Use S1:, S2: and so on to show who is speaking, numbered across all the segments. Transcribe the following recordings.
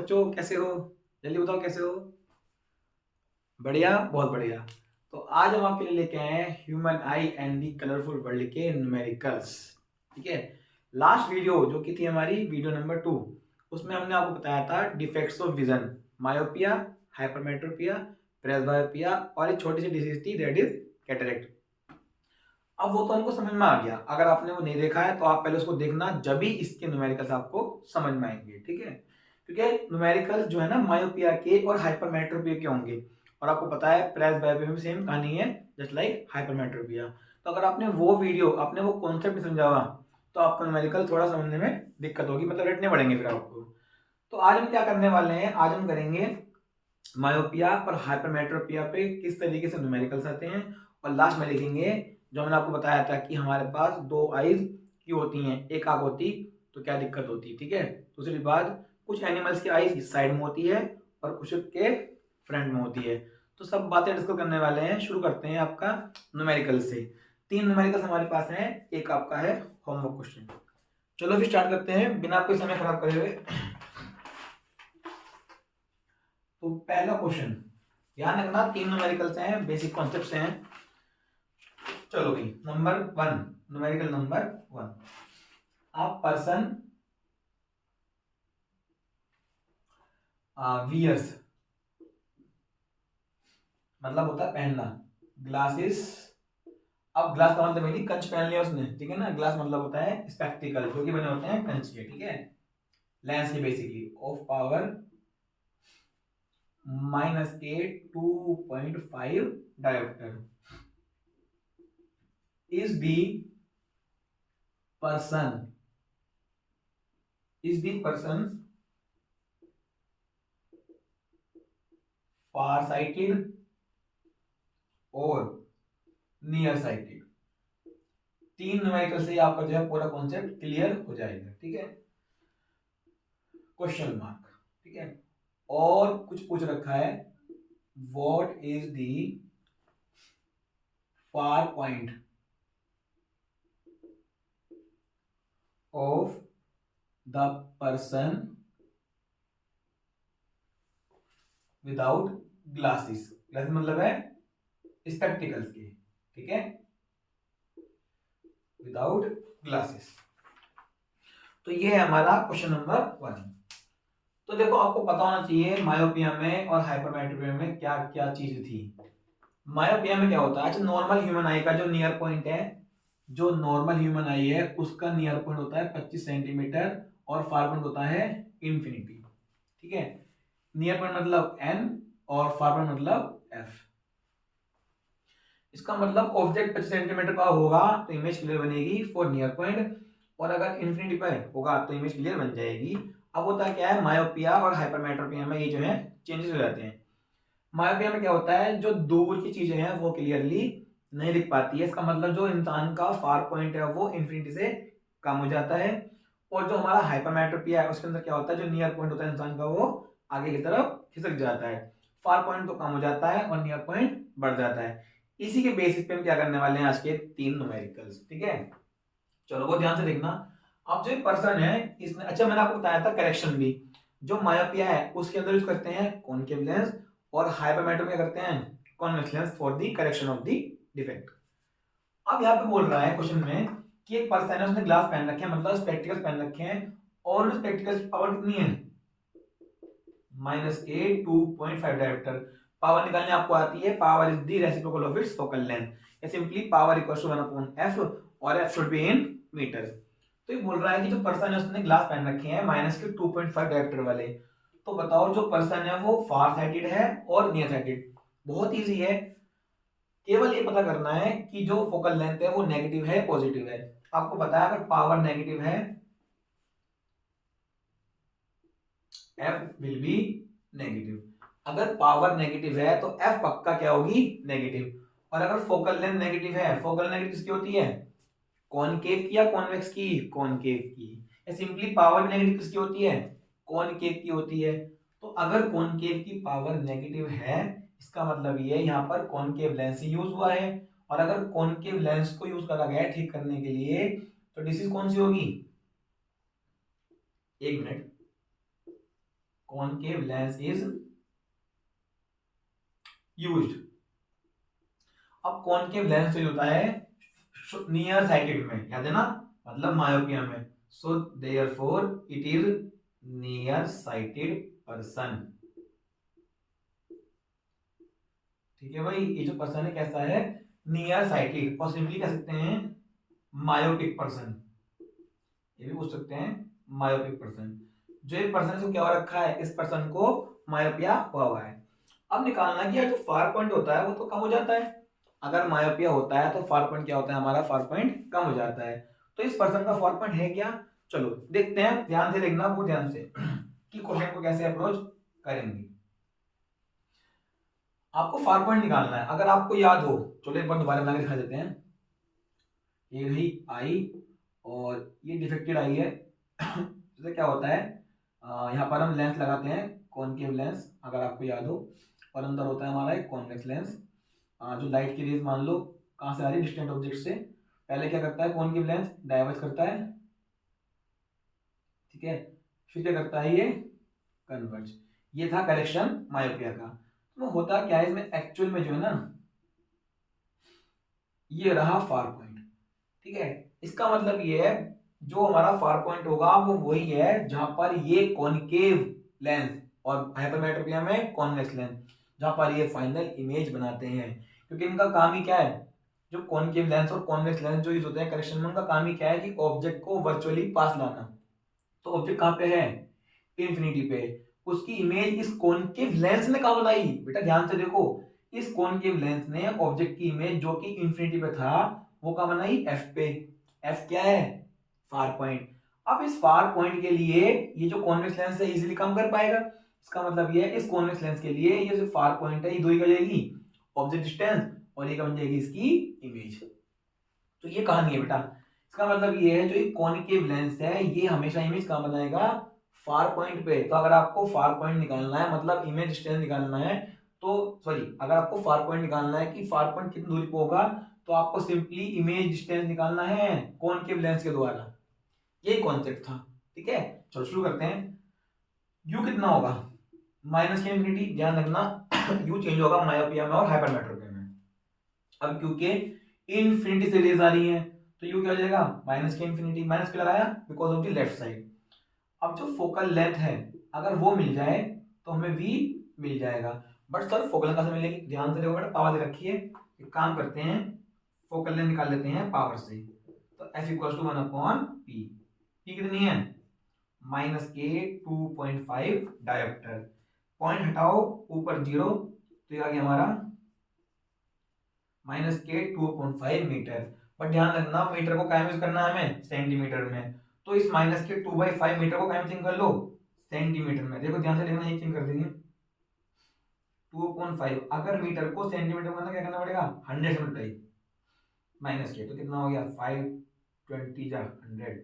S1: बच्चों, कैसे हो? जल्दी बताओ कैसे हो? बढ़िया, बहुत बढ़िया। तो आज हम आपके लिए लेके आए हैं human I and the colourful world के न्यूमेरिकल्स। ठीक है। लास्ट वीडियो जो की थी हमारी वीडियो नंबर 2, उसमें हमने आपको बताया था defects of vision, myopia, hypermetropia, presbyopia और एक छोटी सी डिजीज थी दैट इज कैटरेक्ट। अब वो तो हमको समझ में आ गया। अगर आपने वो नहीं देखा है तो आप पहले उसको देखना, जब भी इसके न्यूमेरिकल्स आपको समझ में आएंगे। ठीक है। क्योंकि न्यूमेरिकल्स जो है ना मायोपिया के और हाइपरमेट्रोपिया के होंगे, और आपको पता है प्रेसबायोपिया में सेम कहानी है, जस्ट लाइक हाइपरमेट्रोपिया। तो अगर आपने वो वीडियो, आपने वो कॉन्सेप्ट समझा हुआ, तो आपको न्यूमेरिकल थोड़ा समझने में दिक्कत होगी, मतलब रटने पड़ेंगे फिर आपको। तो आज हम क्या करने वाले हैं, आज हम करेंगे मायोपिया और हाइपरमेट्रोपिया पे किस तरीके से न्यूमेरिकल्स आते हैं, और लास्ट में देखेंगे जो मैंने आपको बताया था कि हमारे पास दो आईज क्यों होती हैं, एक आंख होती तो क्या दिक्कत होती। ठीक है। दूसरी बात, कुछ एनिमल्स की आईज इस साइड में होती है और कुछ के फ्रंट में होती है। तो सब बातें डिस्कस करने वाले हैं। शुरू करते हैं आपका न्यूमेरिकल से। 3 न्यूमेरिकल्स हमारे पास हैं, एक आपका है होमवर्क क्वेश्चन। चलो फिर स्टार्ट करते हैं बिना कोई समय खराब करे हुए। तो पहला क्वेश्चन, ध्यान रखना 3 न्यूमेरिकल्स हैं, बेसिक कॉन्सेप्ट्स हैं। चलो भाई, number 1, numerical number 1, a person wears, मतलब होता है पहनना, ग्लासेस। अब ग्लास का मतलब है नहीं कंच पहन लिया उसने, ठीक है ना। ग्लास मतलब होता है स्पेक्टिकल, जो कि बने होते हैं कंच के, ठीक है, लेंस के basically, of power -8 2.5 dioptre, is the person, is the person far sighted और नियर साइटेड। 3 न्यूमेरिकल से आपका जो है पूरा कॉन्सेप्ट क्लियर हो जाएगा। ठीक है। क्वेश्चन मार्क, ठीक है। और कुछ पूछ रखा है, what is the far point of the person without glasses. Glasses मतलब है स्पेक्टिकल्स के, ठीक है, विदाउट ग्लासेस। तो ये है हमारा क्वेश्चन नंबर 1। तो देखो, आपको पता होना चाहिए मायोपिया में और हाइपरमेट्रोपिया में क्या क्या चीज थी। मायोपिया में क्या होता है, अच्छा नॉर्मल ह्यूमन आई का जो नियर पॉइंट है, जो नॉर्मल ह्यूमन आई है उसका नियर पॉइंट होता है 25 सेंटीमीटर, और फार पॉइंट होता है इंफिनिटी। ठीक है। नियर पॉइंट मतलब एन, और फार पॉइंट मतलब एफ। इसका मतलब ऑब्जेक्ट 25 सेंटीमीटर का होगा तो इमेज क्लियर बनेगी फॉर नियर पॉइंट, और अगर इंफिनिटी पर होगा तो इमेज क्लियर बन जाएगी। अब होता क्या है, मायोपिया और हाइपरमेट्रोपिया में ये जो है चेंजेस हो जाते हैं। मायोपिया में क्या होता है, जो दूर की चीजें हैं वो क्लियरली नहीं दिख पाती है। इसका मतलब जो इंसान का फार पॉइंट है वो इंफिनिटी से कम हो जाता है, और जो हमारा हाइपरमेट्रोपिया है उसके अंदर क्या होता है, जो नियर पॉइंट होता है इंसान का वो आगे की तरफ खिसक जाता है। फार पॉइंट तो कम हो जाता है और नियर पॉइंट बढ़ जाता है। इसी के बेसिस पे हम क्या करने वाले हैं आज के 3 न्यूमेरिकल्स। ठीक है। चलो वो ध्यान से देखना। अब जो पर्सन है इसने, अच्छा मैंने आपको बताया था करेक्शन भी, जो मायोपिया है उसके अंदर यूज करते हैं कॉनकेव लेंस, और हाइपरमेट्रोपिया करते हैं convex lens for the correction of the defect. अब यहाँ पे बोल रहा है क्वेश्चन में कि एक पर्सन है उसने ग्लास पहन रखे हैं, मतलब स्पेक्टिकल्स पहन रखे हैं, और स्पेक्टिकल्स की पावर कितनी है, -8 2.5 डायोप्टर। पावर निकालने आपको आती है, power is the reciprocal of its focal length, या simply power equals to 1/f, और f should be in metre. तो ये बोल रहा है कि जो पर्सन है उसने ग्लास पहन रखे हैं -2.5 डायोप्टर वाले। तो बताओ जो पर्सन है वो फार साइटेड है और नियर साइटेड। बहुत इजी है, केवल ये पता करना है कि जो फोकल लेंथ है वो नेगेटिव है पॉजिटिव है। आपको पता है अगर पावर नेगेटिव है एफ विल बी नेगेटिव, अगर पावर नेगेटिव है तो एफ पक्का क्या होगी, नेगेटिव। और अगर फोकल लेंथ नेगेटिव है, फोकल लेंथ किसकी होती है, कॉनकेव की या कॉन्वेक्स की, कॉनकेव की। या सिंपली पावर नेगेटिव किसकी होती है, कॉनकेव की होती है। तो अगर कॉनकेव की पावर नेगेटिव है, इसका मतलब ये यहाँ पर कॉनकेव लेंस ही यूज हुआ है। और अगर कॉनकेव लेंस को यूज करा गया है ठीक करने के लिए, तो डिसीज कौन सी होगी, एक minute, concave lens is used. अब कॉनकेव लेंस यूज होता है नियर साइटेड में, याद है ना, मतलब मायोपिया में। So therefore it is near sighted person. ठीक है भाई, ये जो पर्सन है कैसा है, नियर साइटेड, और सिंपली कह सकते हैं मायोपिक पर्सन, ये भी पूछ सकते हैं मायोपिक पर्सन। जो एक पर्सन को क्या हो रखा है, इस पर्सन को मायोपिया हुआ है। अब निकालना कि यार जो फार पॉइंट होता है वो तो कम हो जाता है, अगर मायोपिया होता है तो फार पॉइंट क्या होता है, हमारा फार पॉइंट कम हो जाता है। तो इस पर्सन का फार पॉइंट है क्या, चलो देखते हैं, ध्यान से देखना, वो ध्यान से कि क्वेश्चन को कैसे अप्रोच करेंगे। आपको फार पॉइंट निकालना है, अगर आपको याद हो, चलो एक बार दोबारा बना के दिखा देते हैं। ये रही आई और ये डिफेक्टेड आई है। जैसे क्या होता है, यहाँ पर हम लेंस लगाते हैं कॉनकेव लेंस, अगर आपको याद हो, और अंदर होता है हमारा एक कॉन्वेक्स लेंस। जो लाइट की रेज मान लो कहाँ से आ रही है, डिस्टेंट ऑब्जेक्ट से, पहले क्या करता है कॉनकेव लेंस, डाइवर्ज करता है, ठीक है, फिर क्या करता है ये कन्वर्ज। ये था करेक्शन मायोपिया का। तो होता क्या है इसमें एक्चुअल में जो है ना, ये रहा फार पॉइंट, ठीक है। इसका मतलब ये है जो हमारा फार पॉइंट होगा वो वही है जहां पर ये कॉनकेव लेंस और हाइपरमेट्रोपिया में कॉन्वेक्स लेंस, जहां पर ये फाइनल इमेज बनाते हैं। क्योंकि इनका काम ही क्या है, जो कॉनकेव लेंस और कॉन्वेक्स लेंस जो यूज होते हैं करेक्शन में, उनका काम ही क्या है कि ऑब्जेक्ट को वर्चुअली पास लाना। तो ऑब्जेक्ट कहाँ पे है, इंफिनिटी पे, उसकी इमेज इस कॉनकेव लेंस ने कहा बनाई, बेटा ध्यान से देखो, इस कॉनकेव लेंस ने ऑब्जेक्ट की इमेज जो कि इंफिनिटी पे था वो कहा बनाई, एफ पे। एफ क्या है, फार पॉइंट। अब इस फार पॉइंट के लिए ये जो कॉन्वेक्स लेंस है इजीली कम कर पाएगा। इसका मतलब ये है इस कॉन्वेक्स लेंस के लिए ये जो फार पॉइंट है ये दो ही हो जाएगी, ऑब्जेक्ट डिस्टेंस, और ये बन जाएगी इसकी इमेज। तो ये कहानी है बेटा। इसका मतलब ये है जो एक कॉनकेव लेंस है ये हमेशा इमेज कहां बनाएगा, फार पॉइंट पे। तो अगर आपको फार पॉइंट निकालना है, मतलब इमेज डिस्टेंस निकालना है, तो सॉरी, अगर आपको फार पॉइंट निकालना है कि फार पॉइंट कितनी दूरी पे होगा, तो आपको सिंपली इमेज डिस्टेंस निकालना है कॉनकेव लेंस के द्वारा। यही कॉन्सेप्ट था, ठीक है। चलो शुरू करते हैं। यू कितना होगा, माइनस के इंफिनिटी, ध्यान रखना यू चेंज होगा मायोपिया में और हाइपरमेट्रोपिया में। अब क्योंकि इनफिनिटी से रेज आ रही है तो यू क्या हो जाएगा, माइनस के इंफिनिटी, माइनस क्यों लगाया, because of the left side. अब जो फोकल लेंथ है अगर वो मिल जाए तो हमें v मिल जाएगा। बट सर फोकल लेंथ कैसे मिलेगी, ध्यान से देखो बेटा, पावर दे रखी है, एक काम करते हैं, फोकल लेंथ निकाल लेते हैं पावर से। तो f equal to 1/p, p कितनी है, माइनस के 2.5 डायोप्टर। पॉइंट हटाओ ऊपर जीरो, तो ये आ गया हमारा माइनस के 2.5 मीटर। बट ध्यान रखना मीटर को क्या यूज करना है हमें, सेंटीमीटर में। तो इस माइनस के 2/5 मीटर को क्या चेंज कर लो, सेंटीमीटर में। देखो ध्यान से देखना, ये चेंज कर देंगे 2.5, अगर मीटर को सेंटीमीटर में क्या करना पड़ेगा, 100 से मल्टीप्लाई, माइनस के तो कितना हो गया 520 जा 100,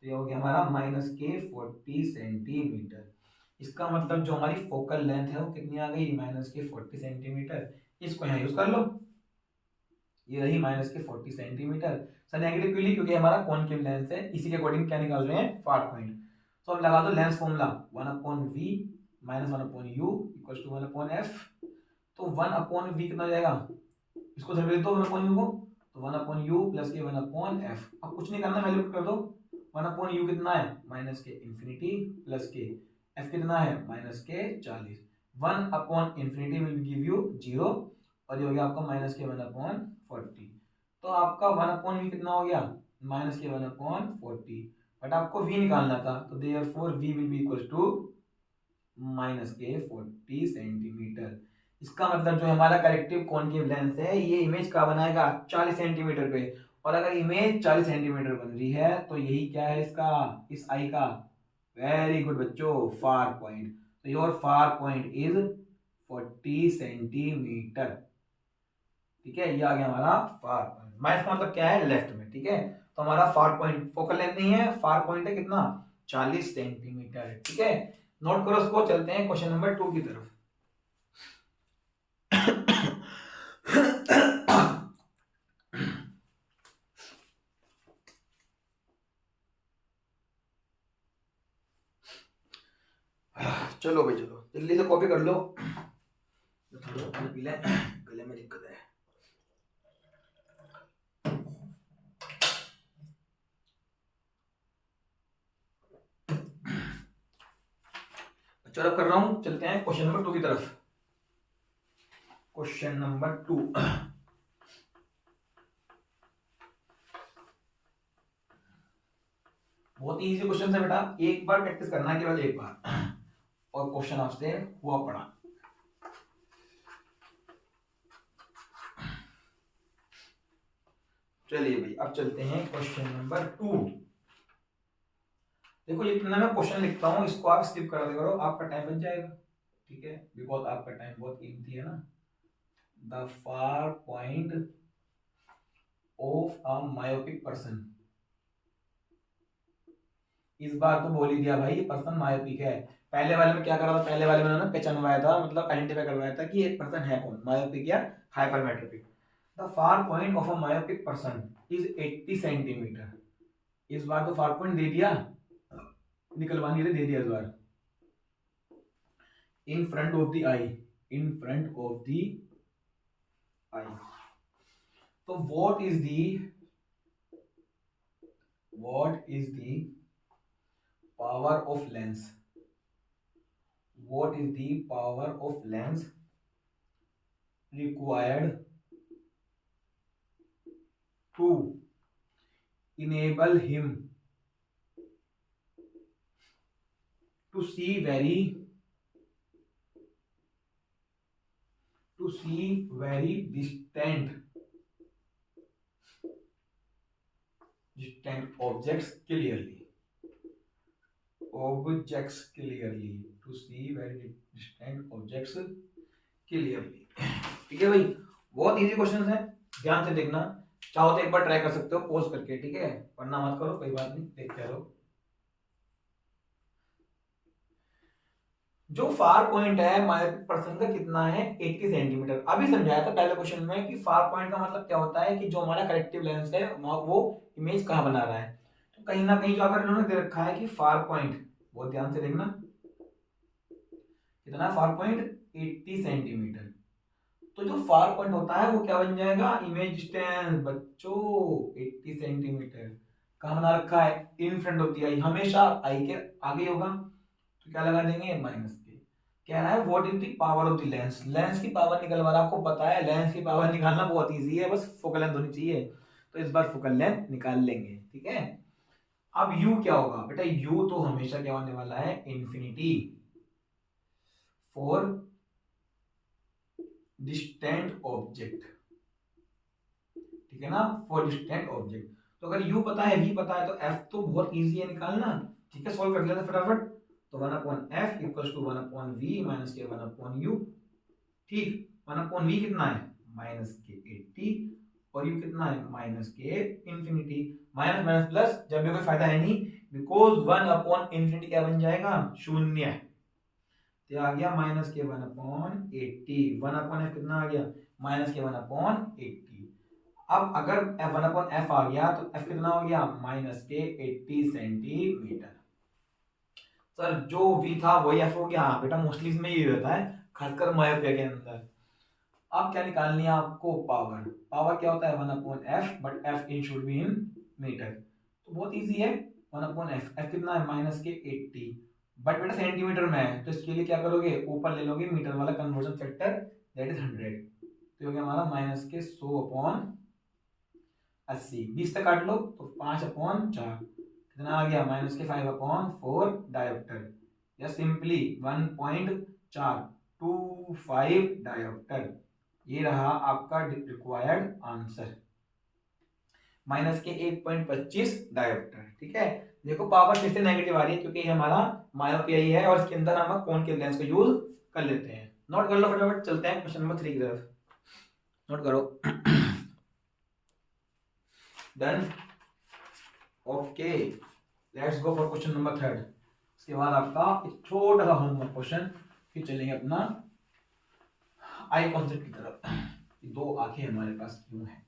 S1: तो ये हो गया हमारा माइनस के 40 सेंटीमीटर। इसका मतलब जो हमारी फोकल लेंथ है वो कितनी आ गई, माइनस के 40 सेंटीमीटर। इसको यहाँ यूज कर लो, ये रही माइनस के 40 सेंटीमीटर। सर नेगेटिव क्यों ली, क्योंकि हमारा कॉनकेव लेंस है, इसी के अकॉर्डिंग क्या निकाल रहे हैं, फार पॉइंट। तो अब लगा दो lens formula, 1/v minus 1/u equal to 1/f। तो 1/v कितना हो जाएगा, इसको सर्वे दो 1/u को, तो 1/u प्लस के 1/f। अब कुछ नहीं करना, वैल्यू पुट कर दो, 1/u कितना है, माइनस के इंफिनिटी प्लस के f कितना है, माइनस के 40। 1/इंफिनिटी विल गिव यू 0, और ये हो गया आपका माइनस के 1/40। तो आपका 1/v कितना हो गया, माइनस के 1/40। बट आपको v निकालना था, तो therefore v will be equal to minus के 40 सेंटीमीटर। इसका मतलब जो हमारा करेक्टिव कॉनकेव लेंस है ये इमेज का बनाएगा 40 सेंटीमीटर पे, और अगर इमेज 40 सेंटीमीटर बन रही है तो यही क्या है इसका, इस आई का, वेरी गुड बच्चों, फार पॉइंट। तो your far point is 40 centimetre, ठीक है। ये आ गया हमारा फार पॉइंट, माइनस का मतलब क्या है, लेफ्ट में, ठीक है। तो हमारा फार पॉइंट, फोकल लेंथ नहीं है, फार पॉइंट है कितना, 40 सेंटीमीटर, ठीक है। नोट करो उसको, चलते हैं क्वेश्चन नंबर 2 की तरफ। चलो भाई चलो जल्दी से कॉपी कर लो, थोड़ा पानी पी लें, गले में दिक्कत है। चलो कर रहा हूं, चलते हैं क्वेश्चन नंबर 2 की तरफ। क्वेश्चन नंबर 2, बहुत इजी क्वेश्चन है बेटा, एक बार प्रैक्टिस करना है, केवल एक बार, और क्वेश्चन आपसे हुआ पड़ा। चलिए भाई अब चलते हैं क्वेश्चन नंबर 2। देखो जितना मैं क्वेश्चन लिखता हूँ इसको आप स्किप कर दिया करो, आपका टाइम बच जाएगा, ठीक है, बिकॉज आपका टाइम बहुत कीमती है ना। The far point of a myopic person, इस बार तो बोल ही दिया भाई, ये पर्सन मायोपिक है। पहले वाले में क्या करा था, पहले वाले में उन्होंने पहचानवाया था, मतलब आइडेंटिफाई करवाया था कि एक पर्सन है कौन, मायोपिक या hypermetropic. The far point of a myopic person is 80 centimetre. इस बार तो फार पॉइंट दे दिया, निकलवानी है, दे दिया इस बार। In front of the eye, in front of the eye, तो what is the power of lens, what is the power of lens required to enable him to see very distant objects clearly, to see very distant objects clearly। ठीक है भाई, बहुत easy question है, ध्यान से देखना, चाहो तो एक बार ट्राई कर सकते हो पॉज करके, ठीक है, वरना मत करो, कोई बात नहीं, देखते रहो। जो फार पॉइंट है मायोपिक पर्सन का कितना है, 80 सेंटीमीटर। अभी समझाया था पहले क्वेश्चन में कि फार पॉइंट का मतलब क्या होता है कि जो हमारा करेक्टिव लेंस है वो इमेज कहाँ बना रहा है। तो कहीं ना कहीं जो अगर इन्होंने दे रखा है कि फार पॉइंट, बहुत ध्यान से देखना, कितना फार पॉइंट, 80 सेंटीमीटर। तो जो फार पॉइंट होता है वो क्या बन जाएगा, इमेज डिस्टेंस बच्चों 80 सेंटीमीटर। कहाँ बना रखा है, इन फ्रंट ऑफ द आई, हमेशा आई के आगे होगा, तो क्या लगा देंगे, माइनस के। कह रहा है what is the power of the lens, lens की पावर निकलवाना, आपको पता है लेंस की पावर निकालना बहुत इजी है, बस फोकल लेंथ होनी चाहिए, तो इस बार फोकल लेंथ निकाल लेंगे, ठीक है। अब u क्या होगा बेटा, u तो हमेशा क्या होने वाला है, इंफिनिटी फॉर डिस्टेंट ऑब्जेक्ट, ठीक है ना, फॉर डिस्टेंट ऑब्जेक्ट। तो अगर u पता है, v पता है, तो f तो बहुत इजी है निकालना, ठीक है, सॉल्व कर लेते फटाफट। तो 1/f equals to 1/v minus के 1/u, ठीक, 1/v कितना है, माइनस के 80, और u कितना है, माइनस के इंफिनिटी। माइनस माइनस प्लस, जब भी कोई फायदा है नहीं, बिकॉज 1/इंफिनिटी क्या बन जाएगा, शून्य, तो आ गया माइनस के 1/80, 1/f कितना आ गया, माइनस के 1/80। अब अगर 1/f आ गया तो f कितना हो गया, माइनस के 80 सेंटीमीटर। सर जो v था वही f हो गया, हाँ बेटा मोस्टली इसमें ये होता है, खासकर मायोपिया के अंदर। अब क्या निकालनी है आपको, पावर, पावर क्या होता है 1/f, but f in should be in metre, तो बहुत इजी है, 1/f, f कितना है, माइनस के 80, बट बेटा सेंटीमीटर में है, तो इसके लिए क्या करोगे, ऊपर ले लोगे मीटर वाला कन्वर्जन फैक्टर, दैट इज 100, तो हो गया हमारा माइनस के 100/80, 20 तक काट लो तो 5/4, कितना आ गया, माइनस के 5/4 डायोप्टर, या सिंपली 1.425 डायोप्टर। ये रहा आपका रिक्वायर्ड आंसर, माइनस के 1.25 डायोप्टर, ठीक है। देखो पावर फिर से नेगेटिव आ रही है क्योंकि ये हमारा मायोपिया ही है, और इसके अंदर हम कौन के लेंस को यूज कर लेते हैं। नोट कर लो फटाफट, चलते हैं क्वेश्चन नंबर 3 की तरफ, नोट करो। Done, okay, let's go for question number 3। उसके बाद आपका एक छोटा सा होमवर्क क्वेश्चन, फिर चलेंगे अपना आई कॉन्सेप्ट की तरफ। दो आंखें हमारे पास क्यों है,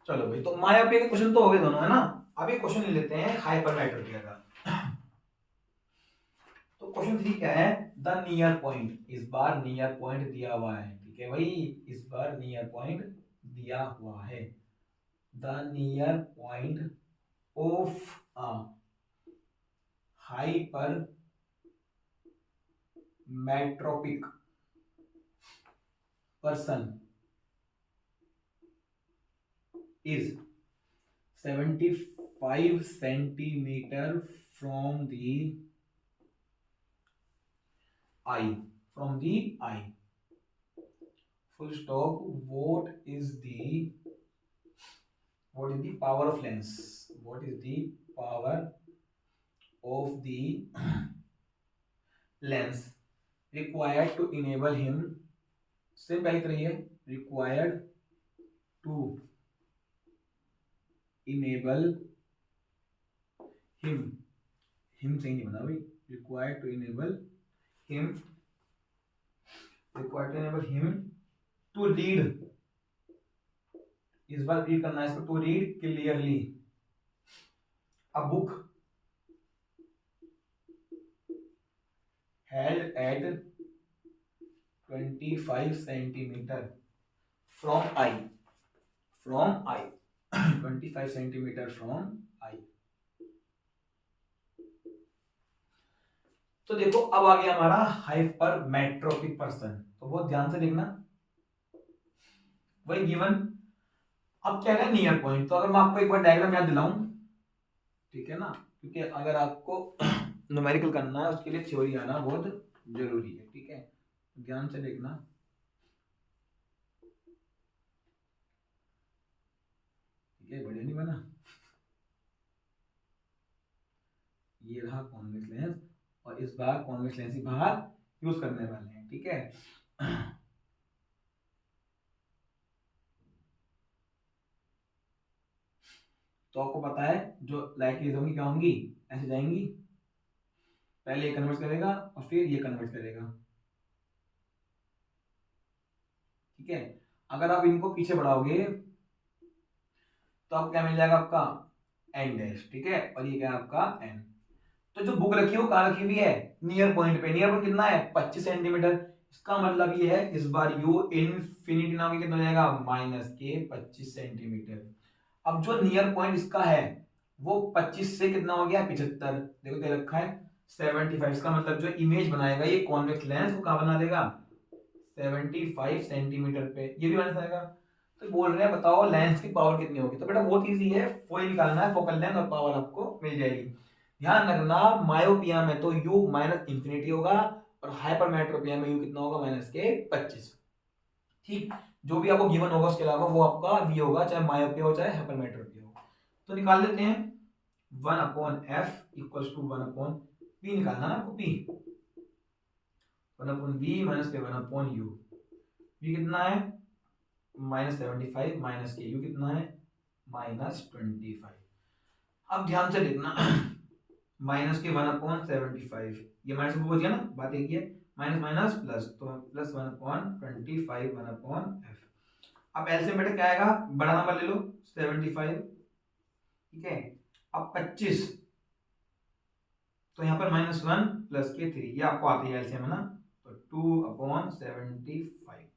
S1: चलो भाई, तो मायोपिया के क्वेश्चन तो हो गए दोनों, है ना। अब एक क्वेश्चन ले लेते हैं हाइपरमेट्रोपिया का। तो क्वेश्चन 3 क्या है, द नियर पॉइंट, इस बार नियर पॉइंट दिया हुआ है, ठीक है भाई, इस बार नियर पॉइंट दिया हुआ है, the near point of a hypermetropic person is 75 centimeter from the eye, from the eye, full stop. What is the power of lens, what is the power of the lens required to enable him, से पहले तरह है, required to enable him, him सही नहीं बना भाई, required to enable him, required to enable him to read, इस बार read करना है इसको, to read clearly a book held at 25 centimeter from eye, from eye 25 centimeter from eye। तो देखो अब आ गया हमारा हाइपरमेट्रोपिक पर्सन, तो बहुत ध्यान से देखना, वही गिवन। अब क्या है नियर पॉइंट, तो अगर मैं आपको एक बार डायग्राम याद दिलाऊं, ठीक है ना, क्योंकि अगर आपको न्यूमेरिकल करना है उसके लिए थ्योरी आना बहुत जरूरी है, ठीक है, ध्यान से देखना। ठीक है, बढ़िया नहीं बना, ये रहा कॉन्वेक्स लेंस, और इस बार कॉन्वेक्स लेंस ही बाहर यूज करने वाले हैं, ठीक है। तो आपको पता है जो लाइट रेज होंगी क्या होंगी, ऐसे जाएंगी, पहले ये कन्वर्ट करेगा और फिर ये कन्वर्ट करेगा, ठीक है। अगर आप इनको पीछे बढ़ाओगे तो आपको क्या मिल जाएगा, आपका एन डैश, ठीक है, और ये क्या है आपका एन। तो जो बुक रखी है वो कहाँ रखी हुई है, नियर पॉइंट पे, नियर पॉइंट कितना है 25 सेंटीमीटर, इसका मतलब ये है इस बार यू इनफिनिटी ना होगी, कितना हो जाएगा माइनस के 25 सेंटीमीटर। अब जो नियर पॉइंट इसका है वो 25 से कितना हो गया 75, देखो दे रखा है 75, इसका मतलब जो इमेज बनाएगा ये कॉन्वेक्स लेंस वो कहाँ बना देगा 75 सेंटीमीटर पे, ये भी बना देगा। तो बोल रहे हैं बताओ लेंस की पावर कितनी होगी, तो बेटा बहुत इजी है, फोकल निकालना है, फोकल लेंथ और पावर आपको मिल जाएगी। ध्यान रखना मायोपिया में तो u माइनस इंफिनिटी होगा और हाइपरमेट्रोपिया में u कितना होगा माइनस के 25, ठीक। जो भी आपको गिवन होगा उसके अलावा वो आपका v होगा, चाहे मायोपिया हो चाहे हाइपरमेट्रोपिया हो। तो निकाल लेते हैं 1/f इक्वल्स टू 1/p, निकालना ना आपको p, 1/v माइनस के 1/u, v कितना है -75 माइनस के u कितना है -25। अब ध्यान से देखना माइनस के 1/75, ये माइनस ऊपर बच गया ना, बात एक ही है, माइनस माइनस प्लस, तो प्लस 1/25 1/f। अब एलसीएम बेटा क्या आएगा, बड़ा नंबर ले लो 75, ठीक है। अब 25, तो यहाँ पर -1 प्लस के 3, ये आपको आती है एलसीएम है ना, तो 2/75,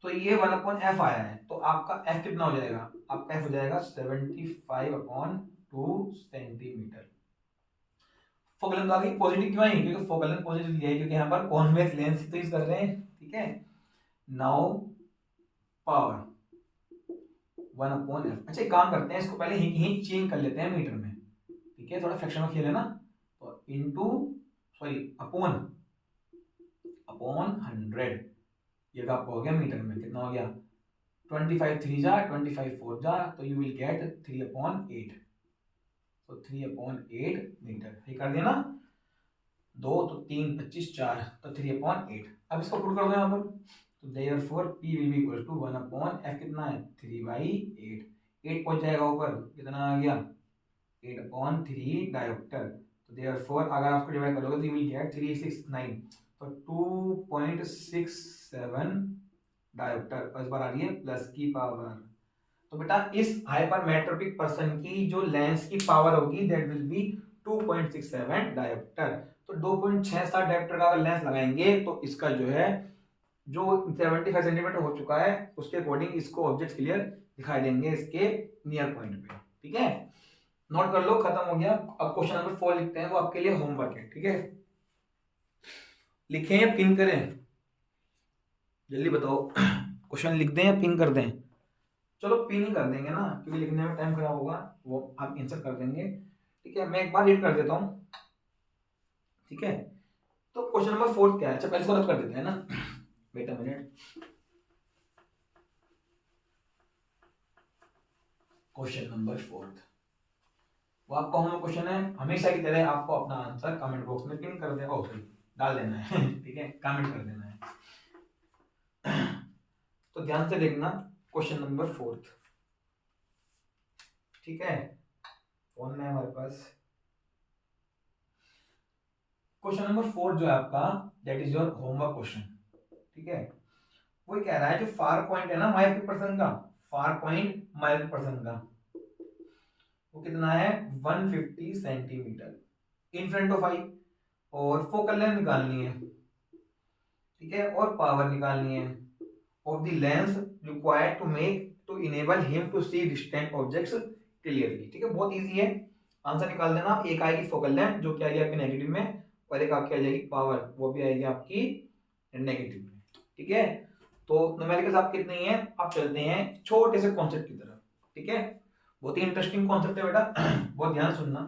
S1: तो ये 1/f आया है, तो आपका f कितना हो जाएगा, आपका f हो जाएगा 75/2 सेंटीमीटर। फोकल लेंथ आ गई पॉजिटिव, क्यों आई, क्योंकि फोकल लेंथ पॉजिटिव लिया है, क्योंकि यहाँ पर कॉन्वेक्स लेंस तो यूज कर रहे हैं, ठीक है। नाउ पावर 1/f, अच्छा एक काम करते हैं, इसको पहले ही चेंज कर लेते हैं मीटर में, ठीक है, थोड़ा फ्रैक्शन में खेल है ना, तो इनटू सॉरी अपॉन 100, ये आपका हो गया मीटर में, कितना हो गया 25 3 जा 25 4 जा, तो यू विल गेट 3/8, तो 3/8 मीटर, ये कर दिया ना, 2 तो 3 25 4, तो 3/8। अब इसको पुट कर दो यहाँ पर, तो therefore p will be equal to 1/f, कितना है 3/8, 8 पहुंच जाएगा ऊपर, कितना आ गया 8/3 डायोप्टर, तो देयरफॉर अगर आपको डिवाइड करोगे तो यू विल गेट 369, तो 2.67 डायोप्टर, और इस बार आ रही है प्लस की पावर, तो बेटा इस हाइपरमेट्रोपिक पर्सन की जो लेंस की पावर होगी दैट विल बी 2.67 डायोप्टर। तो 2.67 डायोप्टर का अगर लेंस लगाएंगे तो इसका जो है जो 75 सेंटीमीटर हो चुका है उसके अकॉर्डिंग इसको ऑब्जेक्ट क्लियर दिखाई देंगे इसके नियर पॉइंट पे। ठीक है, नोट कर लो, खत्म हो गया। अब क्वेश्चन नंबर 4 लिखते हैं, वो आपके लिए होमवर्क है। ठीक है, लिखें या पिन करें, जल्दी बताओ। क्वेश्चन लिख दें या पिन कर दें? चलो पिन ही कर देंगे ना, क्योंकि लिखने में टाइम खराब होगा, वो आप आंसर कर देंगे। ठीक है, मैं एक बार रीड कर देता हूँ। ठीक है, तो क्वेश्चन नंबर 4 क्या है? अच्छा पहले इसको कर देते हैं ना, wait a minute. Question number 4 वो आपका होमवर्क क्वेश्चन है। हमेशा की तरह आपको अपना आंसर कमेंट बॉक्स में पिन कर देना, सॉरी डाल देना है। ठीक है, कमेंट कर देना है। तो ध्यान से देखना क्वेश्चन नंबर 4। ठीक है, फोन में हमारे पास क्वेश्चन नंबर 4 जो है आपका, that is your homework question. ठीक है, वो कह रहा है जो फार पॉइंट है ना मायोपिक पर्सन का, फार पॉइंट मायोपिक पर्सन का वो कितना है 150 सेंटीमीटर इन फ्रंट ऑफ आई, और फोकल लेंथ निकालनी है। ठीक है, और पावर निकालनी है of the lens required to make to enable him to see distant objects clearly. ठीक है, बहुत इजी है, आंसर निकाल देना। एक आएगी फोकल लेंथ जो कि आएगी आपकी नेगेटिव में, और एक आपकी आ जाएगी पावर, वो भी आएगी आपकी नेगेटिव में। ठीक है, तो न्यूमेरिकल्स आपके कितने हैं, आप चलते हैं छोटे से कॉन्सेप्ट की तरफ। ठीक है, बहुत ही इंटरेस्टिंग कॉन्सेप्ट है बेटा, बहुत ध्यान सुनना।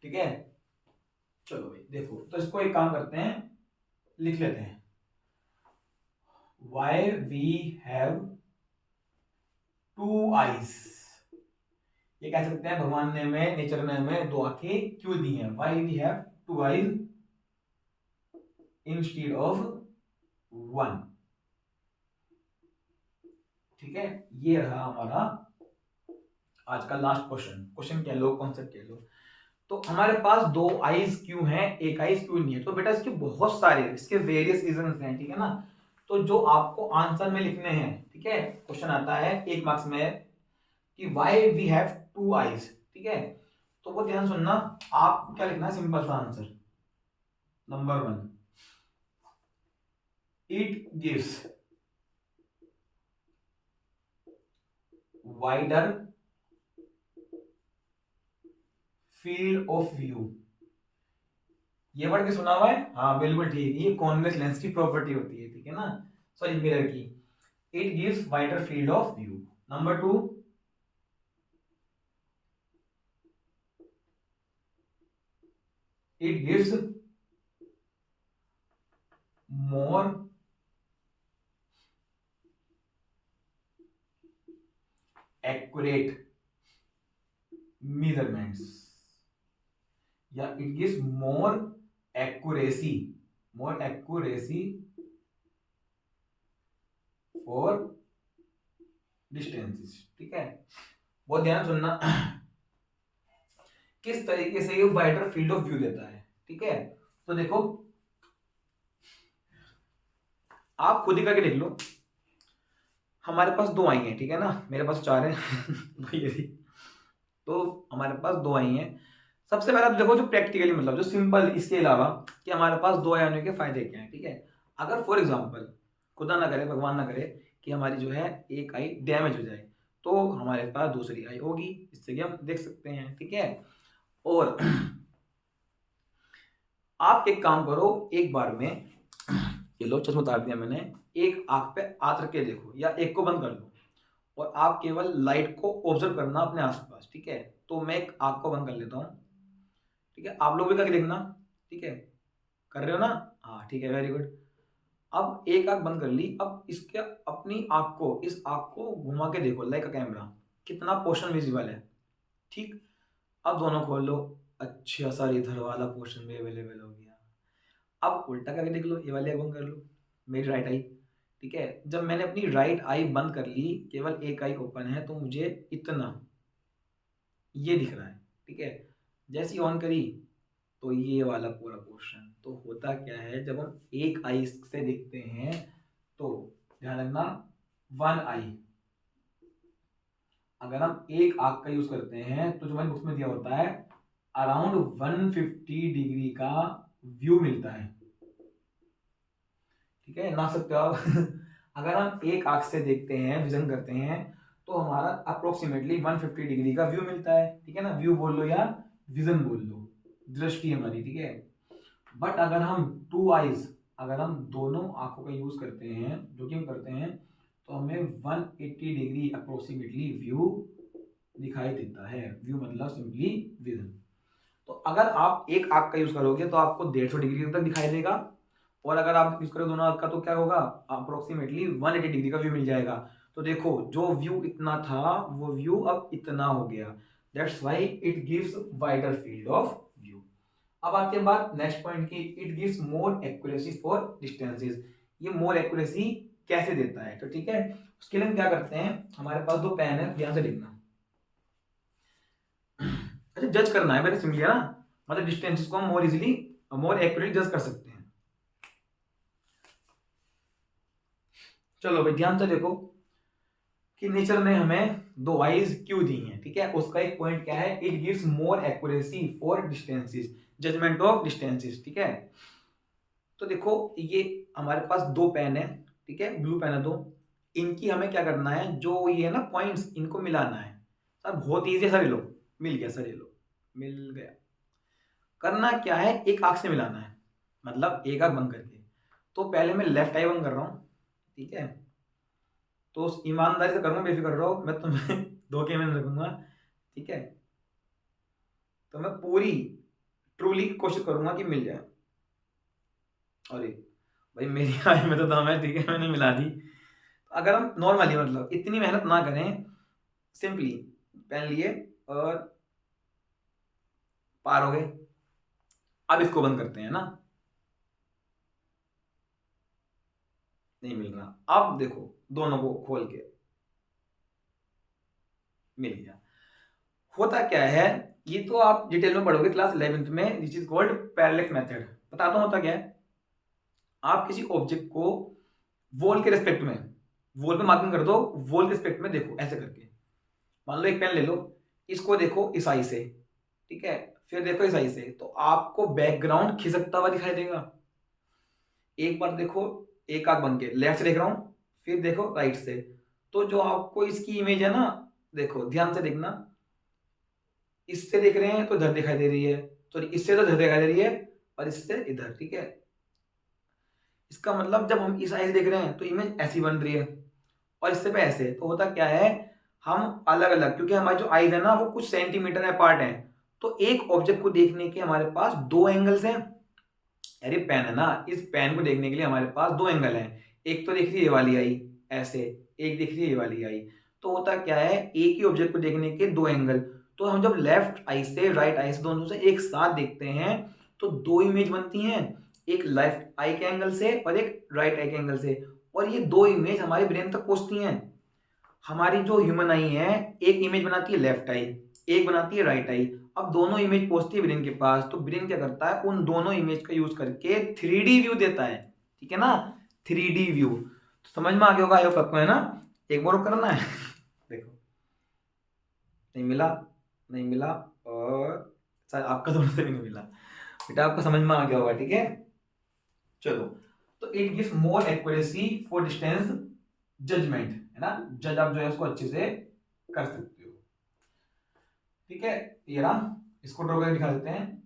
S1: ठीक है, चलो भाई देखो, तो इसको एक काम करते हैं, लिख लेते हैं। Why we have two eyes, ये कह सकते हैं भगवान ने हमें, नेचर ने हमें दो आंखें क्यों दी हैं। Why we have two eyes instead of one। ठीक है, ये रहा हमारा आज का लास्ट क्वेश्चन। क्वेश्चन कह लो, कॉन्सेप्ट कह लो। तो हमारे पास दो आईज क्यों हैं, एक आईज क्यों नहीं है? तो बेटा इसके बहुत सारे, इसके वेरियस रीजंस हैं। ठीक है ना, तो जो आपको आंसर में लिखने हैं, ठीक है, क्वेश्चन आता है 1 मार्क्स में कि why we have two eyes. ठीक है, तो वो ध्यान सुनना, आप क्या लिखना है, सिंपल सा answer. Number 1, it gives wider field of view. ये वर्ड भी सुना हुआ है? हाँ बिल्कुल ठीक, ये कॉन्वेक्स लेंस की प्रॉपर्टी होती है। ठीक है ना, सॉरी मिरर की। It gives wider field of view. Number 2, it gives more accurate measurements, या it gives more accuracy for distances। ठीक है, बहुत ध्यान सुनना, किस तरीके से ये वाइडर फील्ड ऑफ व्यू देता है। ठीक है, तो देखो आप खुद ही करके देख लो। हमारे पास दो आई हैं, ठीक है ना, मेरे पास 4 है। तो हमारे पास दो आई हैं। सबसे पहले आप देखो जो प्रैक्टिकली, मतलब जो सिंपल, इसके अलावा कि हमारे पास दो आई होने के फायदे क्या हैं। ठीक है, अगर फॉर एग्जांपल खुदा ना करे, भगवान ना करे कि हमारी जो है एक आई डैमेज हो जाए, तो हमारे पास दूसरी आई होगी, इससे कि हम देख सकते हैं। ठीक है, और आप एक काम करो, एक बार में ये लो चश्मा उतार दिया मैंने, एक आंख पे हाथ रख के देखो, या एक को बंद कर लो, और आप केवल लाइट को ऑब्जर्व करना अपने आसपास। ठीक है, तो मैं एक आंख को बंद कर लेता हूँ। ठीक है, आप लोग भी करके देखना। ठीक है, कर रहे हो ना? हाँ ठीक है, वेरी गुड। अब एक आंख बंद कर ली, अब इसके अपनी आंख को, इस आंख को घुमा के देखो लाइक अ कैमरा, कितना पोर्शन विजिबल है। ठीक, अब दोनों खोल लो, अच्छा सर इधर वाला पोर्शन भी अवेलेबल हो गया। अब उल्टा करके देख लो, ये वाली आंख बंद कर लो, मेरी राइट आई। ठीक है, जब मैंने अपनी राइट आई बंद कर ली, केवल एक आई ओपन है, तो मुझे इतना ये दिख रहा है। ठीक है, जैसी ऑन करी तो ये वाला पूरा पोर्शन। तो होता क्या है, जब हम एक आई से देखते हैं तो ध्यान रखना, वन आई, अगर हम एक आंख का यूज करते हैं तो जो हमारी बुक्स में दिया होता है अराउंड 150 डिग्री का व्यू मिलता है। ठीक है, ना सकते हो आप अगर हम एक आंख से देखते हैं, विजन करते हैं, तो हमारा अप्रोक्सीमेटली 150 डिग्री का व्यू मिलता है। ठीक है ना, व्यू बोल लो या विजन बोल लो, दृष्टि हमारी। ठीक है, बट अगर हम टू आईज, अगर हम दोनों आंखों का यूज करते हैं, जो कि हम करते हैं, तो हमें 180 डिग्री अप्रोक्सीमेटली व्यू दिखाई देता है। व्यू मतलब सिंपली विजन। तो अगर आप एक आंख का यूज करोगे तो आपको 150 डिग्री तक दिखाई देगा, और अगर आप यूज करोगे दोनों आंख का तो क्या होगा, अप्रोक्सीमेटली 180 डिग्री का व्यू मिल जाएगा। तो देखो, जो व्यू इतना था वो व्यू अब इतना हो गया। That's why it gives wider field of view. अब आते हैं बात नेक्स्ट पॉइंट की, it gives more accuracy for distances. ये मोर एक्यूरेसी कैसे देता है? तो ठीक है, उसके लिए हम क्या करते हैं, हमारे पास दो पेन है, ध्यान से देखना। अच्छा, जज करना है मेरे सिंपली, है ना, मतलब डिस्टेंसेस को हम मोर इजीली, मोर एक्यूरेटली जज कर सकते हैं। चलो भाई ध्यान से देखो कि नेचर ने हमें दो आईज क्यों दी हैं। ठीक है, उसका एक पॉइंट क्या है, it gives more accuracy for distances, judgement of distances. ठीक है, तो देखो ये हमारे पास दो पेन है, ठीक है, ब्लू पेन है दो, इनकी हमें क्या करना है, जो ये है ना पॉइंट्स, इनको मिलाना है। सर बहुत ईजी है सर, ये लो, मिल गया सर, ये लो मिल गया। करना क्या है, एक आंख से मिलाना है, मतलब एक आंख बंद करके। तो पहले मैं लेफ्ट आई बंद कर रहा हूँ, ठीक है, तो उस ईमानदारी से करूंगा, बेफिक्र रहो, मैं तुम्हें धोखे में नहीं रखूंगा। ठीक है, तो मैं पूरी ट्रूली कोशिश करूंगा कि मिल जाए। अरे भाई मेरी आई में तो दम है, ठीक है, मैंने मिला दी। अगर हम नॉर्मली, मतलब इतनी मेहनत ना करें, सिंपली पेन लिए और पार हो गए। अब इसको बंद करते हैं ना, नहीं मिल रहा। अब देखो दोनों को खोल के मिल गया। होता क्या है, ये तो आप डिटेल में पढ़ोगे क्लास 11th में, this is called parallel method. बताता हूं होता क्या है, आप किसी ऑब्जेक्ट को वॉल के रिस्पेक्ट में, वॉल पे मार्किंग कर दो, वॉल के रिस्पेक्ट में देखो ऐसे करके। मान लो एक पेन ले लो, इसको देखो इस आई से, ठीक है, फिर देखो इस आई से, तो आपको बैकग्राउंड खिसकता हुआ दिखाई देगा। एक बार देखो, एक आंख बन के लेफ्ट से देख रहा हूं, फिर देखो राइट से, तो जो आपको इसकी इमेज है ना, देखो ध्यान से देखना, इससे देख रहे हैं तो इधर दिखाई दे रही है, सॉरी इससे तो इधर दिखाई दे रही है, और इससे इधर। ठीक है, इसका मतलब जब हम इस आई से देख रहे हैं तो इमेज ऐसी बन रही है, और इससे पे ऐसे। तो होता क्या है, हम अलग अलग, क्योंकि हमारी जो आईज है ना वो कुछ सेंटीमीटर अपार्ट है, तो एक ऑब्जेक्ट को देखने के हमारे पास दो एंगल्स हैं। अरे पेन है ना, इस पेन को देखने के लिए हमारे पास दो एंगल हैं। एक तो दिख रही है ये वाली आई ऐसे, एक दिख रही है ये वाली आई। तो होता क्या है, एक ही ऑब्जेक्ट को देखने के दो एंगल। तो हम जब लेफ्ट आई से राइट आई से दोनों से एक साथ देखते हैं तो दो इमेज बनती हैं, एक लेफ्ट आई के एंगल से और एक राइट आई के एंगल से, और ये दो इमेज हमारे ब्रेन तक पहुंचती हैं। हमारी जो ह्यूमन आई है, एक इमेज बनाती है लेफ्ट आई, एक बनाती है राइट आई। अब दोनों इमेज पहुंचती है ब्रेन के पास, तो ब्रेन क्या करता है, उन दोनों इमेज का यूज करके 3D व्यू देता है। ठीक है ना, 3D व्यू। तो समझ में आ गया होगा आई होप आपको, है ना। एक बार करना है देखो, नहीं मिला, नहीं मिला, और सर आपका दोनों से भी नहीं मिला, बेटा आपको समझ में आ गया होगा। ठीक है, चलो, तो it gives more accuracy for distance judgement, है ना, जज आप जो है उसको अच्छे से कर सकते हो। ठीक है, ये रहा, इसको ड्रॉ करके दिखा देते हैं।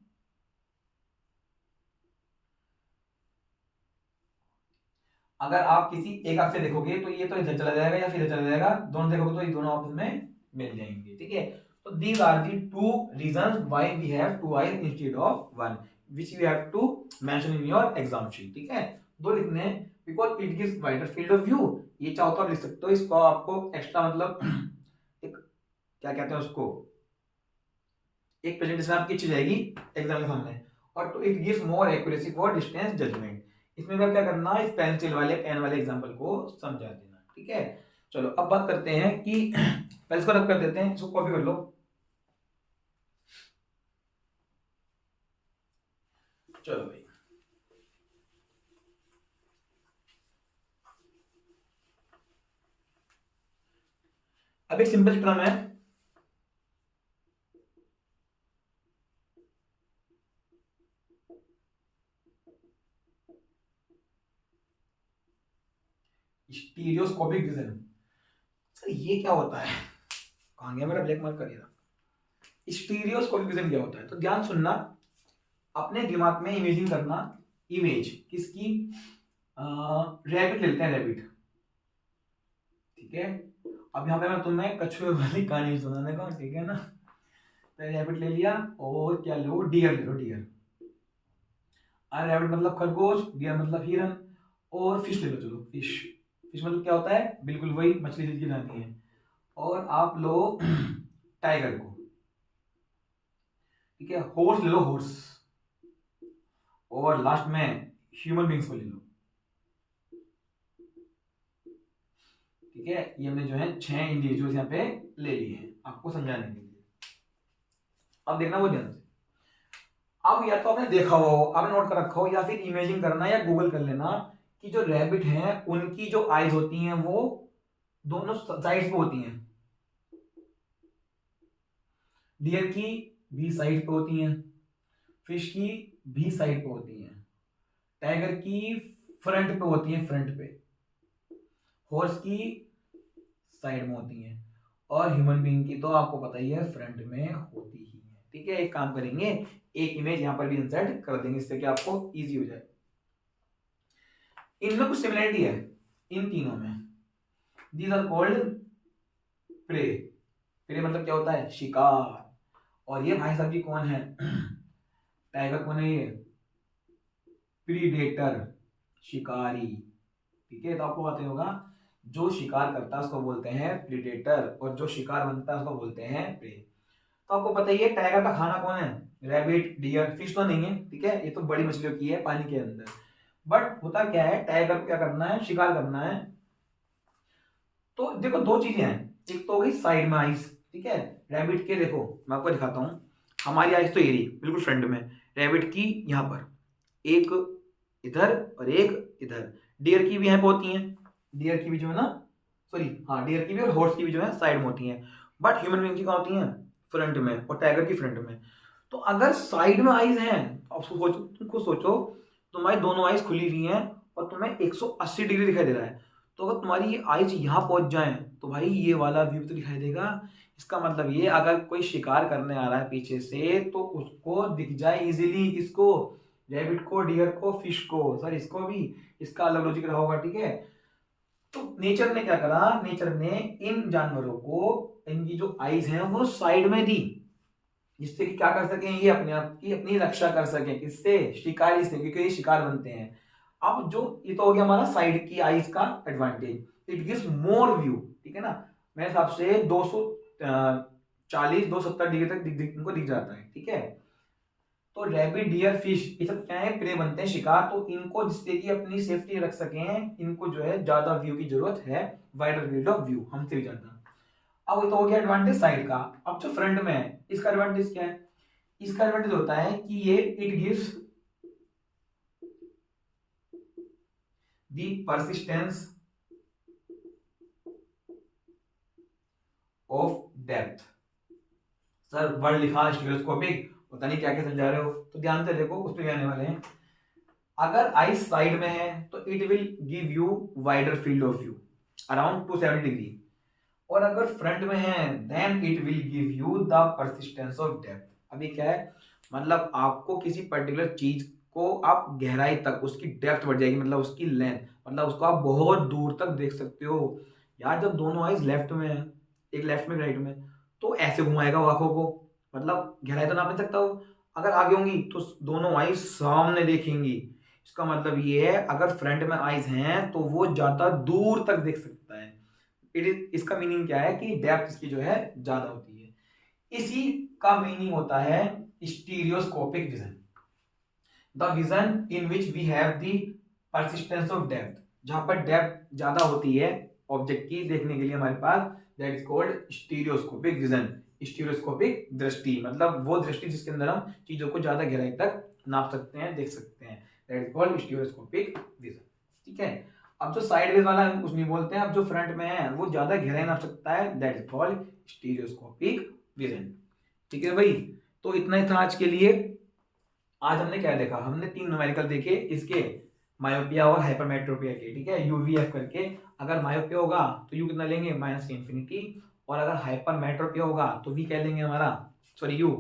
S1: अगर आप किसी एक आंख से देखोगे तो ये तो इधर चला जाएगा या फिर इधर चला जाएगा, दोनों देखोगे तो ये दोनों आपस में मिल जाएंगे। ठीक है, तो these are the two reasons why we have two eyes instead of one, which you have to mention in your exam sheet. ठीक है, दो लिखने हैं, because it gives wider field of view. ये चाहो तो आप लिख सकते हो, इसको आपको एक्स्ट्रा मतलब एक क्या कहते हैं उसको, एक प्रेजेंटेशन आपकी अच्छी जाएगी एग्जाम के सामने। और two it gives more accuracy for distance judgement. इसमें भी क्या करना, इस पेंसिल वाले पेन वाले एग्जांपल को समझा देना। ठीक है, चलो अब बात करते हैं कि पहले इसको रब कर देते हैं, इसको कॉपी कर लो। चलो भाई, अब एक सिंपल टर्म है, स्टीरियोस्कोपिक विजन। सर ये क्या होता है, कहाँ गया मेरा ब्लैक मार्क करिएगा। स्टीरियोस्कोपिक विजन क्या होता है, तो ध्यान सुनना, अपने दिमाग में इमेजिंग करना, इमेज किसकी, रैबिट लेते हैं, रैबिट, ठीक है। अब यहाँ पे मैं तुम्हें कछुए वाली कहानी सुनाने का, ठीक है ना। तो रैबिट ले लिया, और क्या लो, डियर ले लो, डियर। रैबिट मतलब खरगोश, डियर मतलब हिरन, और फिश ले लो, चलो फिश। फिश मतलब क्या होता है, बिल्कुल वही मछली जिसकी जाती है। और आप लो टाइगर को, ठीक है। हॉर्स ले लो, हॉर्स। और लास्ट में ह्यूमन बींग्स को ले लो, ठीक है। ये हमने जो है 6 इंडिविजुअल्स यहाँ पे ले लिए हैं आपको समझाने के लिए। अब देखना वो ध्यान से। अब या तो आपने देखा हो, आपने नोट कर रखा हो, या फिर इमेजिन करना या गूगल कर लेना कि जो रैबिट हैं उनकी जो आईज होती हैं वो दोनों साइड्स पे होती हैं। डियर की भी साइड पे होती हैं, फिश की भी साइड पे होती हैं, टाइगर की फ्रंट पे होती है, फ्रंट पे, हॉर्स की साइड में होती हैं, और ह्यूमन बीइंग की तो आपको पता ही है फ्रंट में होती ही है, ठीक है। एक काम करेंगे, एक इमेज यहां पर भी इंसर्ट कर देंगे, इससे कि आपको इजी हो जाए। इनमें कुछ सिमिलरिटी है इन तीनों में। These are called prey. Prey मतलब क्या होता है, शिकार। और ये भाई साहब जी कौन है, टाइगर कौन है, ये प्रीडेटर, शिकारी, ठीक है। तो आपको पता ही होगा, जो शिकार करता है उसको बोलते हैं प्रीडेटर, और जो शिकार बनता है उसको बोलते हैं प्रे। तो आपको पता ही है टाइगर का खाना कौन है, रैबिट, डियर, फिश तो नहीं है, ठीक है, ये तो बड़ी मछलियों की है पानी के अंदर। बट होता क्या है, टाइगर को क्या करना है, शिकार करना है। तो देखो दो चीजें हैं, एक तो हो गई साइड में आइस, ठीक है। रैबिट के देखो मैं आपको दिखाता हूँ, हमारी आइस तो ये रही बिल्कुल फ्रंट में, रैबिट की यहाँ पर एक इधर और एक इधर, डियर की भी यहाँ पे होती हैं, डियर की भी जो है ना, सॉरी हाँ, डियर की भी और हॉर्स की भी जो है साइड में होती हैं। बट ह्यूमन बीइंग की कहाँ होती हैं, फ्रंट में, और टाइगर की फ्रंट में। तो अगर साइड में आइज हैं, अब सोचो, तुमको सोचो, तुम्हारी दोनों आइज खुली हुई हैं और तुम्हें 180 डिग्री दिखाई दे रहा है। तो अगर तुम्हारी ये आइज यहाँ पहुंच जाए तो भाई ये वाला व्यू तो दिखाई देगा। इसका मतलब ये, अगर कोई शिकार करने आ रहा है पीछे से तो उसको दिख जाए इजीली, किसको, रैबिट को, डियर को, फिश को, सर इसको भी, इसका अलग लॉजिक रहा होगा, ठीक है। तो नेचर ने क्या करा, नेचर ने इन जानवरों को इनकी जो आईज हैं वो साइड में दी, जिससे कि क्या कर सकें, ये अपने आप की अपनी रक्षा कर सकें, किससे, शिकारी से, क्योंकि ये शिकार बनते हैं। अब जो ये तो हो गया हमारा साइड की आईज का advantage, it gives more view, ठीक है ना। मेरे हिसाब से 240 270 डिग्री तक इनको दिख जाता है, ठीक है। तो रैबिट, डियर, फिश, ये सब क्या है, प्रे बनते हैं, शिकार। तो इनको जिससे कि अपनी सेफ्टी रख सकें, इनको जो है ज्यादा व्यू की जरूरत है, वाइडर फील्ड ऑफ व्यू, हमसे भी ज्यादा। अब ये तो हो गया एडवांटेज साइड का। अब जो फ्रंट में है, इसका एडवांटेज क्या है, इसका एडवांटेज होता है कि ये it gives the persistence of depth. Sir word लिखा स्टीरियोस्कोपिक, पता नहीं क्या क्या समझा रहे हो, तो ध्यान से देखो, उस पर आने वाले हैं। अगर आइस साइड में है तो it will give you wider field of view around 270 degree, और अगर फ्रंट में है then it will give you the persistence of depth. अभी क्या है, मतलब आपको किसी पर्टिकुलर चीज को आप गहराई तक उसकी डेप्थ बढ़ जाएगी, मतलब उसकी लेंथ, मतलब उसको आप बहुत दूर तक देख सकते हो। यार जब दोनों आइज लेफ्ट में है, एक लेफ्ट में राइट में, तो ऐसे घुमाएगा वो आंखों को, मतलब गहराई तो नाप नहीं सकता वो। अगर आगे होंगी तो दोनों आइज सामने देखेंगी, इसका मतलब ये है अगर फ्रंट में आइज हैं तो वो ज्यादा दूर तक देख सकता है। इसका मीनिंग क्या है कि डेप्थ इसकी जो है ज्यादा होती है। इसी का मीनिंग होता है stereoscopic vision, the vision in which we have the persistence of depth, जहां पर डेप्थ ज्यादा होती है ऑब्जेक्ट की देखने के लिए हमारे पास, that is called stereoscopic vision. Stereoscopic दृष्टि मतलब वो दृष्टि जिसके अंदर हम चीजों को ज्यादा गहराई तक नाप सकते हैं, देख सकते हैं, that is called stereoscopic vision, ठीक है। अब जो साइडवेज वाला हम कुछ नहीं बोलते हैं, अब जो फ्रंट में है वो ज्यादा गहराई नाप सकता है, that is called stereoscopic vision. ठीक है भाई, तो इतना ही था आज के लिए। आज हमने क्या देखा, हमने 3 न्यूमेरिकल देखे इसके, मायोपिया और हाइपरमेट्रोपिया के। ठीक है, यूवीएफ करके, अगर मायोपिया होगा तो यू कितना लेंगे -∞, और अगर हाइपरमेट्रोपिया होगा तो वी क्या लेंगे हमारा, सॉरी यू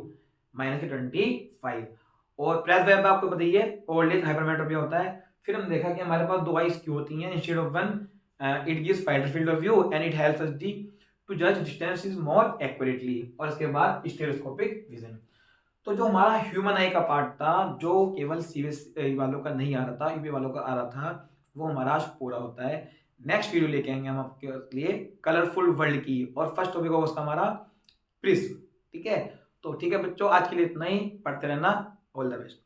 S1: -25। और प्रेस वेब आपको पता ही है, ओल्ड एज हाइपरमेट्रोपिया होता है। फिर हम देखा कि हमारे पास 2 आइज क्यों होती हैं instead of one, it gives wider field of view and it helps us डी टू जज डिस्टेंसेस मोर एक्यूरेटली। और इसके बाद स्टेरियोस्कोपिक विजन। तो जो हमारा ह्यूमन आई का पार्ट था, जो केवल सीबीएसई वालों का नहीं आ रहा था, यूपी वालों का आ रहा था, वो हमारा आज पूरा होता है। नेक्स्ट वीडियो लेके आएंगे हम आपके लिए कलरफुल वर्ल्ड की, और फर्स्ट टॉपिक होगा उसका हमारा प्रिज्म। ठीक है, तो ठीक है बच्चों, आज के लिए इतना ही, पढ़ते रहना, ऑल द बेस्ट।